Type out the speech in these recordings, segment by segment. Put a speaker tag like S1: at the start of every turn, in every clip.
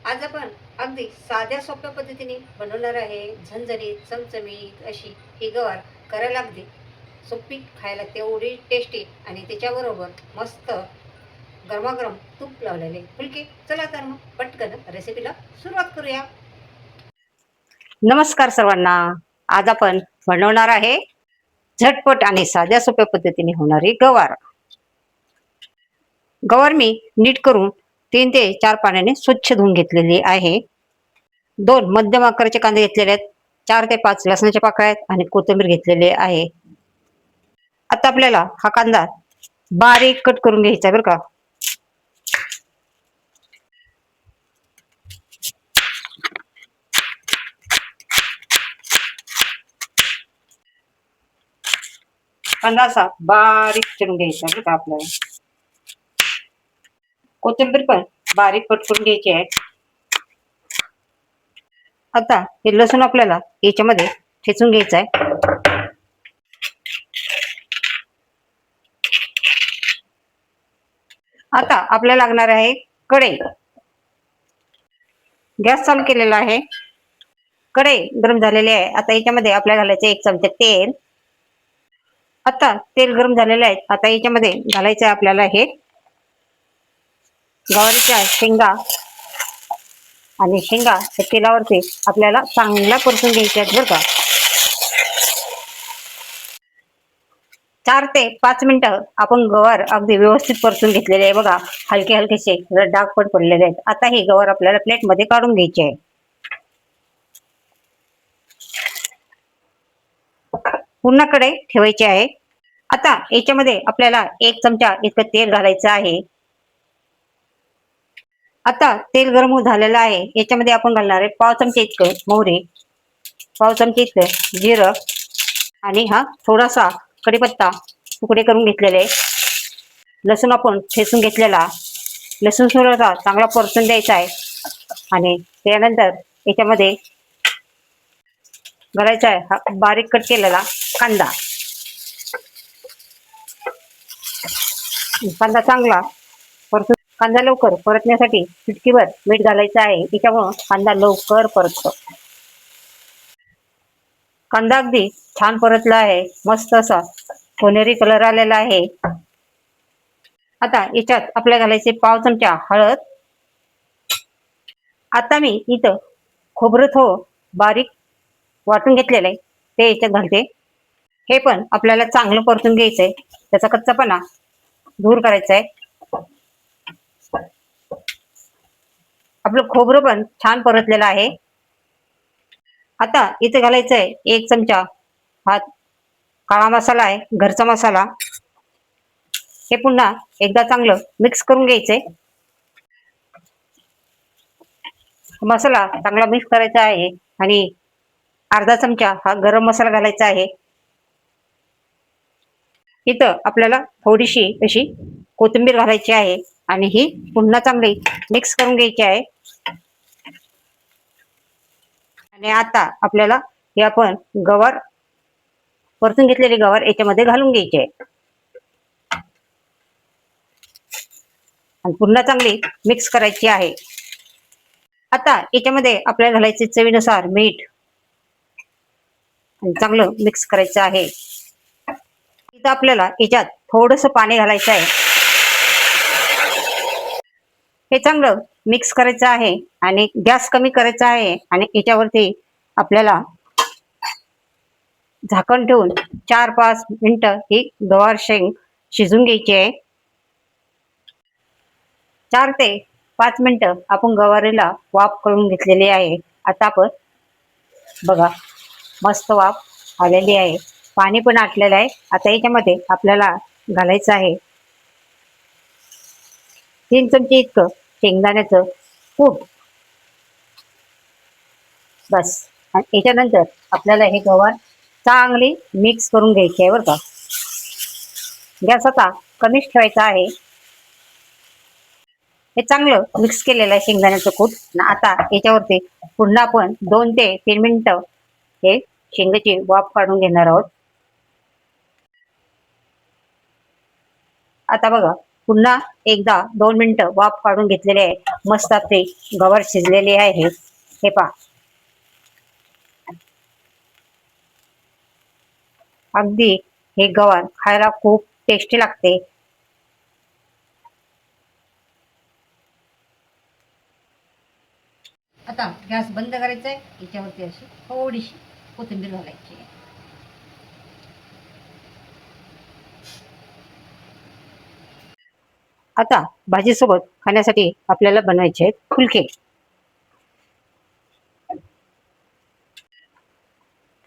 S1: आज आपण अगदी साध्या सोप्या पद्धतीने बनवणार आहे झणझणीत चमचमीत अशी ही गवार. करायला अगदी सोपी, खायला तेवढी टेस्टी आणि त्याच्याबरोबर मस्त गरमागरम तूप लावलेले फुलके. चला तर मग पटकन रेसिपीला सुरुवात करूया. नमस्कार सर्वांना. आज आपण बनवणार आहे झटपट आणि साध्या सोप्या पद्धतीने होणारी गवार. गवार मी नीट करून 3 ते 4 पाण्याने स्वच्छ धुवून घेतलेली आहे. 2 मध्यम आकाराचे कांदे घेतलेले आहेत. 4 ते 5 लसणाच्या पाकळ्या आहेत आणि कोथिंबीर घेतलेली आहे. आता आपल्याला हा कांदा बारीक कट करून घ्यायचा बरं का. कांदा असा बारीक चिरून घ्यायचा बरं का आपल्याला. कोथिंबीर पण बारीक कट करून घ्यायची आहे. आता हे लसूण आपल्याला याच्यामध्ये ठेचून घ्यायचं आहे. आता आपल्याला लागणार आहे कढई. गॅस चालू केलेला आहे. कढई गरम झालेली आहे. आता याच्यामध्ये आपल्याला घालायचं 1 चमचा तेल. आता तेल गरम झालेलं आहे. आता याच्यामध्ये घालायचं आहे आपल्याला हे गवारीच्या शेंगा. आणि शेंगा त्या तेलावरती आपल्याला चांगला परतून घ्यायच्या आहेत बरं का. 4 ते 5 मिनिटं आपण गवार अगदी व्यवस्थित परतून घेतलेले आहे बघा. हलके हलकेसे डाग पण पडलेले आहेत. आता ही गवार आपल्याला प्लेटमध्ये काढून घ्यायची आहे. पुन्हा कढई ठेवायची आहे. आता याच्यामध्ये आपल्याला 1 चमचा इतकं तेल घालायचं आहे. आता तेल गरम झालेलं आहे. याच्यामध्ये आपण घालणार आहे पाव चमचे इतकं मोहरी, पाव चमचे इतकं जिरं आणि हा थोडासा कढीपत्ता तुकडे करून घेतलेले. लसूण आपण ठेचून घेतलेला. लसूण थोडासा चांगला परतून द्यायचा आहे. आणि त्यानंतर याच्यामध्ये घालायचा आहे हा बारीक कट केलेला कांदा. कांदा चांगला परतून, कांदा लवकर परतण्यासाठी चिटकीभर मीठ घालायचं आहे. त्याच्यामुळं कांदा लवकर परततो. कांदा अगदी छान परतला आहे. मस्त असा सोनेरी कलर आलेला आहे. आता याच्यात आपल्याला घालायचे पाव चमचा हळद. आता मी इथं खोबरं थोडं बारीक वाटून घेतलेलं आहे ते याच्यात घालते. हे पण आपल्याला चांगलं परतून घ्यायचंय. त्याचा कच्चापणा दूर करायचा आहे. आपलं खोबरं पण छान परतलेलं आहे. आता इथे घालायचं आहे 1 चमचा हा काळा मसाला आहे, घरचा मसाला. हे पुन्हा एकदा चांगलं मिक्स करून घ्यायचंय. मसाला चांगला मिक्स करायचा आहे आणि अर्धा चमचा हा गरम मसाला घालायचा आहे. इथं आपल्याला थोडीशी अशी कोथिंबीर घालायची आहे आणि ही पुन्हा चांगली मिक्स करून घ्यायची आहे. आणि आता आपल्याला हे आपण गवार परतून घेतलेली गवार याच्यामध्ये घालून घ्यायची आहे आणि पुन्हा चांगली मिक्स करायची आहे. आता याच्यामध्ये आपल्याला घालायचे चवीनुसार मीठ आणि चांगलं मिक्स करायचं आहे. इथं आपल्याला याच्यात थोडंसं पाणी घालायचं आहे. हे चांगलं मिक्स करायचं आहे आणि गॅस कमी करायचा आहे आणि याच्यावरती आपल्याला झाकण ठेवून 4-5 मिनिटं ही गवार शेंग शिजून घ्यायची आहे. 4 ते 5 मिनिटं आपण गवारीला वाफ करून घेतलेली आहे. आता आपण बघा मस्त वाफ आलेली आहे. पाणी पण आटलेलं आहे. आता याच्यामध्ये आपल्याला घालायचं आहे 3 चमचे इतकं शेंगदाण्याचं कूट. बस. आणि याच्यानंतर आपल्याला हे गवार चांगली मिक्स करून घ्यायची आहे बरं का. गॅस आता कमीच ठेवायचा आहे. हे चांगलं मिक्स केलेलं आहे शेंगदाण्याचं कूट. आता याच्यावरती पुन्हा आपण 2 ते 3 मिनिटं हे शेंगाची वाफ काढून घेणार आहोत. आता बघा पुन्हा एकदा 2 मिनिटं वाफ काढून घेतलेले आहे. मस्त आपले गवार शिजलेले आहे. हे पहा, अगदी हे गवार खायला खूप टेस्टी लागते. आता गॅस बंद करायचा आहे. याच्यावरती अशी थोडीशी कोथिंबीर घालायची आहे. आता भाजीसोबत खाण्यासाठी आपल्याला बनवायचे आहेत फुलके.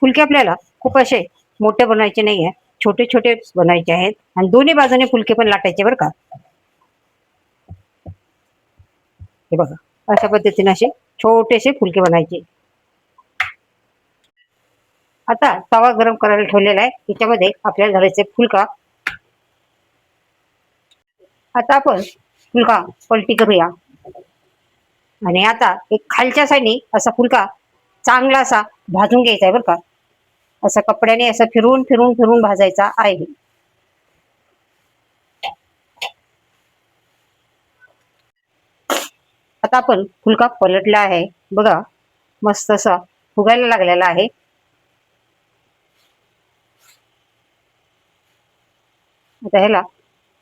S1: फुलके आपल्याला खूप असे मोठे बनवायचे नाही आहे, छोटे छोटे बनवायचे आहेत आणि दोन्ही बाजूने फुलके पण लाटायचे बरं का. हे बघा, अशा पद्धतीने असे छोटेसे फुलके बनायचे. आता तवा गरम करायला ठेवलेला आहे. याच्यामध्ये आपल्याला घालायचे फुलका. आता आपण फुलका पलटी करूया आणि आता एक खालच्या साईडने असा फुलका चांगला असा भाजून घ्यायचा आहे बरं का. असं कपड्याने असं फिरून फिरून फिरून भाजायचा आहे. आता आपण फुलका पलटला आहे बघा, मस्त असा फुगायला लागलेला आहे. आता ह्याला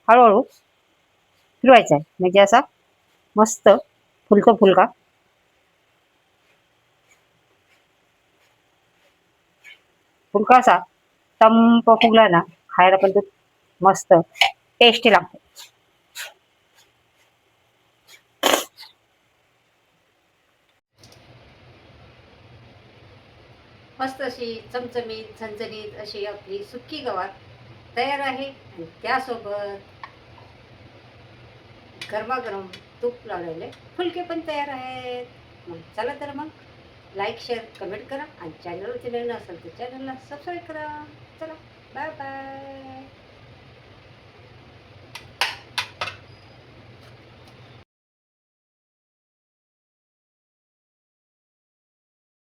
S1: हळूहळू फिरवायचा आहे, म्हणजे असा मस्त फुलतो फुलका. फुलका असा तंप फुगला ना, खायला पण तो मस्त टेस्टी लागतो. मस्त अशी चमचमीत झणझणीत अशी आपली सुकी गवार तयार आहे. आणि त्यासोबत गरमागरम तूप लावलेले फुलके पण तयार आहेत. मग चला तर मग लाईक शेअर कमेंट करा आणि चॅनलवरती नवीन असेल तर चॅनलला सबस्क्राईब करा. चला, बाय बाय.